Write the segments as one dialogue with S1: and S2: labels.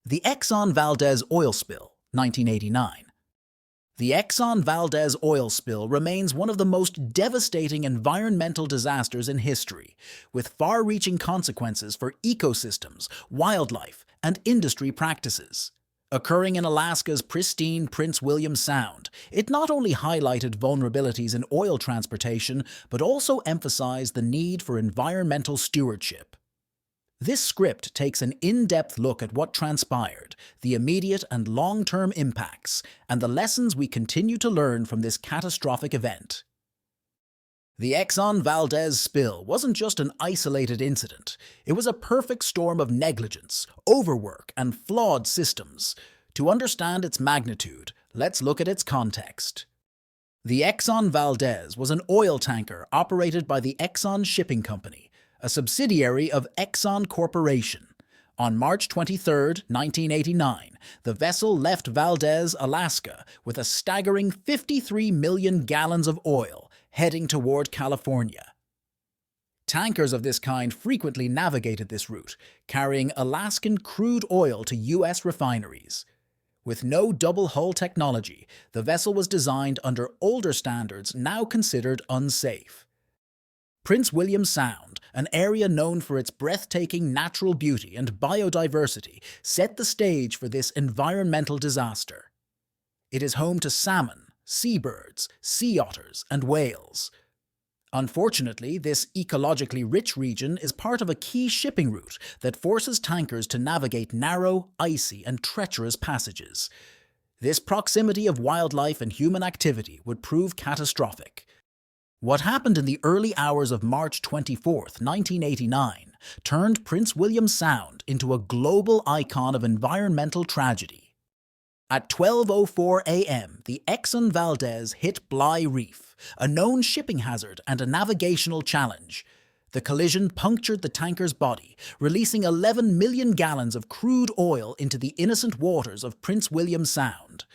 S1: The Exxon Valdez Oil Spill, 1989. The Exxon Valdez oil spill remains one of the most devastating environmental disasters in history, with far-reaching consequences for ecosystems, wildlife, and industry practices. Occurring in Alaska's pristine Prince William Sound, it not only highlighted vulnerabilities in oil transportation, but also emphasized the need for environmental stewardship. This script takes an in-depth look at what transpired, the immediate and long-term impacts, and the lessons we continue to learn from this catastrophic event. The Exxon Valdez spill wasn't just an isolated incident. It was a perfect storm of negligence, overwork, and flawed systems. To understand its magnitude, let's look at its context. The Exxon Valdez was an oil tanker operated by the Exxon Shipping Company, a subsidiary of Exxon Corporation. On March 23, 1989, the vessel left Valdez, Alaska, with a staggering 53 million gallons of oil, heading toward California. Tankers of this kind frequently navigated this route, carrying Alaskan crude oil to U.S. refineries. With no double-hull technology, the vessel was designed under older standards now considered unsafe. Prince William Sound, an area known for its breathtaking natural beauty and biodiversity, set the stage for this environmental disaster. It is home to salmon, seabirds, sea otters, and whales. Unfortunately, this ecologically rich region is part of a key shipping route that forces tankers to navigate narrow, icy, and treacherous passages. This proximity of wildlife and human activity would prove catastrophic. What happened in the early hours of March 24, 1989, turned Prince William Sound into a global icon of environmental tragedy. At 12:04 a.m., the Exxon Valdez hit Bligh Reef, a known shipping hazard and a navigational challenge. The collision punctured the tanker's body, releasing 11 million gallons of crude oil into the innocent waters of Prince William Sound.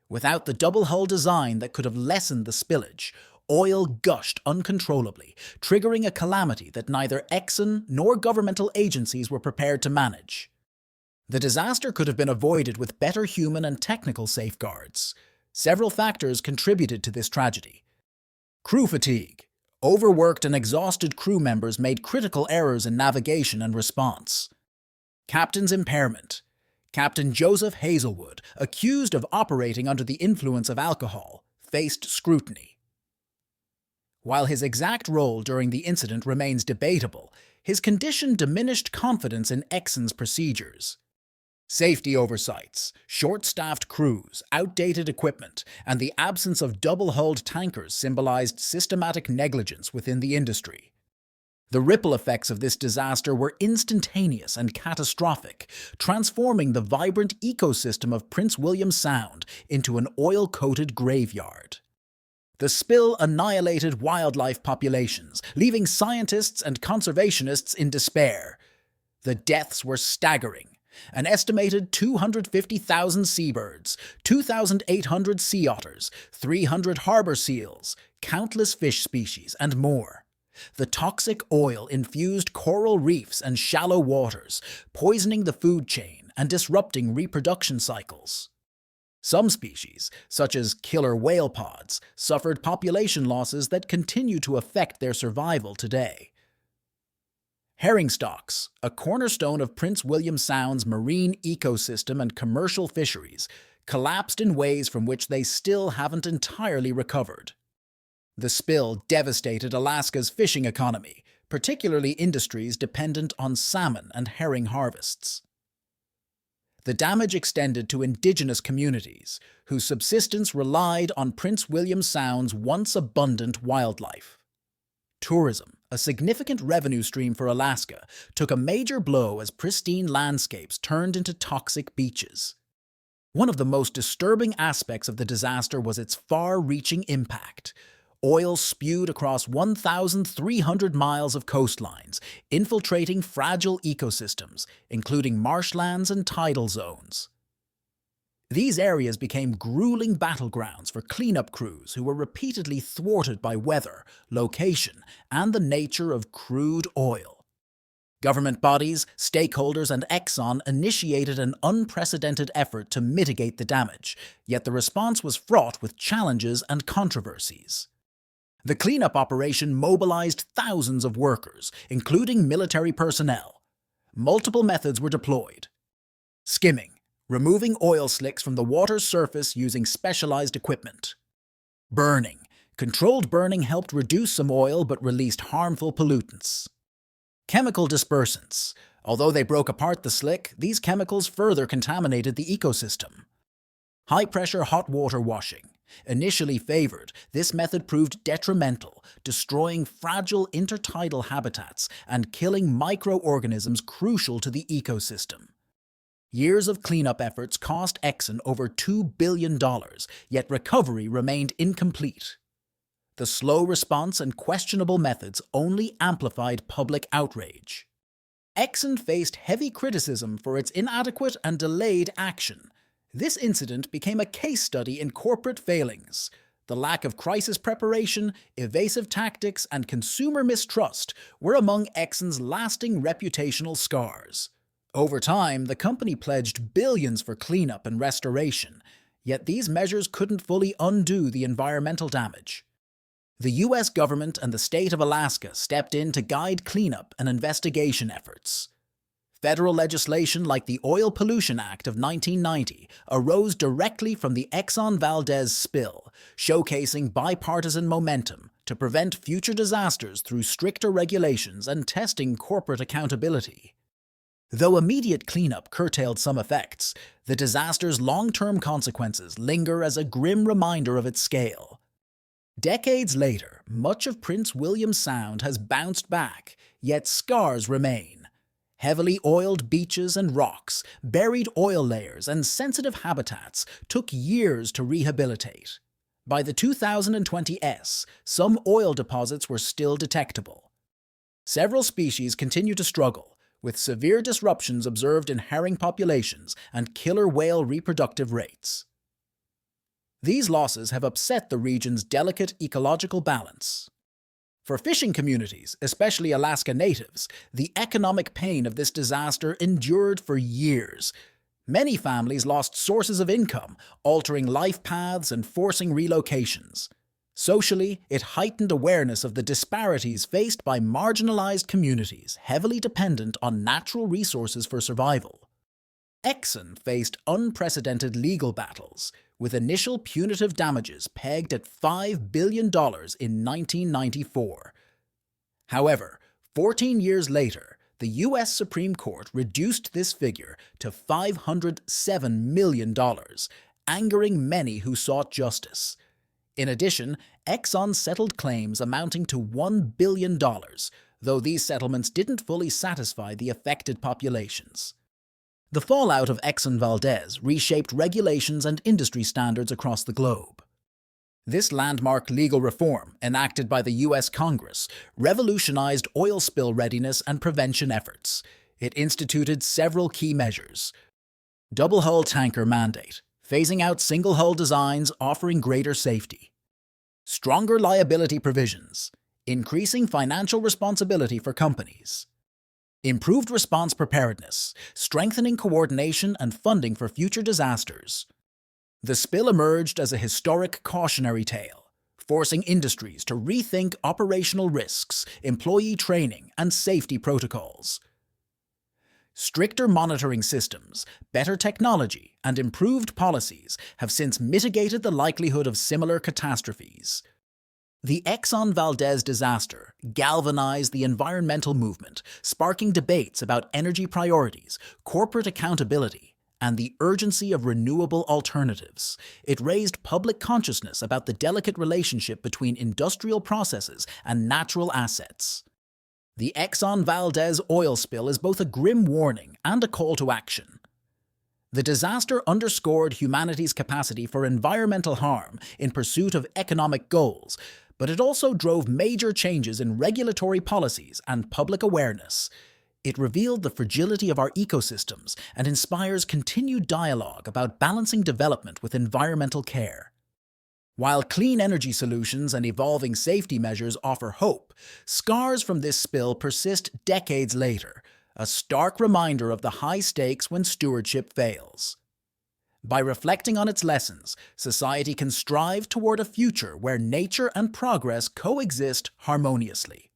S1: Without the double-hull design that could have lessened the spillage, oil gushed uncontrollably, triggering a calamity that neither Exxon nor governmental agencies were prepared to manage. The disaster could have been avoided with better human and technical safeguards. Several factors contributed to this tragedy. Crew fatigue. Overworked and exhausted crew members made critical errors in navigation and response. Captain's impairment. Captain Joseph Hazelwood, accused of operating under the influence of alcohol, faced scrutiny. While his exact role during the incident remains debatable, his condition diminished confidence in Exxon's procedures. Safety oversights, short-staffed crews, outdated equipment, and the absence of double-hulled tankers symbolized systematic negligence within the industry. The ripple effects of this disaster were instantaneous and catastrophic, transforming the vibrant ecosystem of Prince William Sound into an oil-coated graveyard. The spill annihilated wildlife populations, leaving scientists and conservationists in despair. The deaths were staggering. An estimated 250,000 seabirds, 2,800 sea otters, 300 harbor seals, countless fish species, and more. The toxic oil infused coral reefs and shallow waters, poisoning the food chain and disrupting reproduction cycles. Some species, such as killer whale pods, suffered population losses that continue to affect their survival today. Herring stocks, a cornerstone of Prince William Sound's marine ecosystem and commercial fisheries, collapsed in ways from which they still haven't entirely recovered. The spill devastated Alaska's fishing economy, particularly industries dependent on salmon and herring harvests. The damage extended to indigenous communities, whose subsistence relied on Prince William Sound's once abundant wildlife. Tourism, a significant revenue stream for Alaska, took a major blow as pristine landscapes turned into toxic beaches. One of the most disturbing aspects of the disaster was its far-reaching impact. Oil spewed across 1,300 miles of coastlines, infiltrating fragile ecosystems, including marshlands and tidal zones. These areas became grueling battlegrounds for cleanup crews who were repeatedly thwarted by weather, location, and the nature of crude oil. Government bodies, stakeholders, and Exxon initiated an unprecedented effort to mitigate the damage, yet the response was fraught with challenges and controversies. The cleanup operation mobilized thousands of workers, including military personnel. Multiple methods were deployed. Skimming, removing oil slicks from the water's surface using specialized equipment. Burning, controlled burning helped reduce some oil but released harmful pollutants. Chemical dispersants. Although they broke apart the slick, these chemicals further contaminated the ecosystem. High-pressure hot water washing. Initially favored, this method proved detrimental, destroying fragile intertidal habitats and killing microorganisms crucial to the ecosystem. Years of cleanup efforts cost Exxon over $2 billion, yet recovery remained incomplete. The slow response and questionable methods only amplified public outrage. Exxon faced heavy criticism for its inadequate and delayed action. This incident became a case study in corporate failings. The lack of crisis preparation, evasive tactics, and consumer mistrust were among Exxon's lasting reputational scars. Over time, the company pledged billions for cleanup and restoration, yet these measures couldn't fully undo the environmental damage. The U.S. government and the state of Alaska stepped in to guide cleanup and investigation efforts. Federal legislation like the Oil Pollution Act of 1990 arose directly from the Exxon Valdez spill, showcasing bipartisan momentum to prevent future disasters through stricter regulations and testing corporate accountability. Though immediate cleanup curtailed some effects, the disaster's long-term consequences linger as a grim reminder of its scale. Decades later, much of Prince William Sound has bounced back, yet scars remain. Heavily oiled beaches and rocks, buried oil layers, and sensitive habitats took years to rehabilitate. By the 2020s, some oil deposits were still detectable. Several species continue to struggle, with severe disruptions observed in herring populations and killer whale reproductive rates. These losses have upset the region's delicate ecological balance. For fishing communities, especially Alaska natives, the economic pain of this disaster endured for years. Many families lost sources of income, altering life paths and forcing relocations. Socially, it heightened awareness of the disparities faced by marginalized communities heavily dependent on natural resources for survival. Exxon faced unprecedented legal battles, with initial punitive damages pegged at $5 billion in 1994. However, 14 years later, the U.S. Supreme Court reduced this figure to $507 million, angering many who sought justice. In addition, Exxon settled claims amounting to $1 billion, though these settlements didn't fully satisfy the affected populations. The fallout of Exxon Valdez reshaped regulations and industry standards across the globe. This landmark legal reform, enacted by the U.S. Congress, revolutionized oil spill readiness and prevention efforts. It instituted several key measures. Double-hull tanker mandate, phasing out single-hull designs offering greater safety. Stronger liability provisions, increasing financial responsibility for companies. Improved response preparedness, strengthening coordination and funding for future disasters. The spill emerged as a historic cautionary tale, forcing industries to rethink operational risks, employee training, and safety protocols. Stricter monitoring systems, better technology, and improved policies have since mitigated the likelihood of similar catastrophes. The Exxon Valdez disaster galvanized the environmental movement, sparking debates about energy priorities, corporate accountability, and the urgency of renewable alternatives. It raised public consciousness about the delicate relationship between industrial processes and natural assets. The Exxon Valdez oil spill is both a grim warning and a call to action. The disaster underscored humanity's capacity for environmental harm in pursuit of economic goals, but it also drove major changes in regulatory policies and public awareness. It revealed the fragility of our ecosystems and inspires continued dialogue about balancing development with environmental care. While clean energy solutions and evolving safety measures offer hope, scars from this spill persist decades later, a stark reminder of the high stakes when stewardship fails. By reflecting on its lessons, society can strive toward a future where nature and progress coexist harmoniously.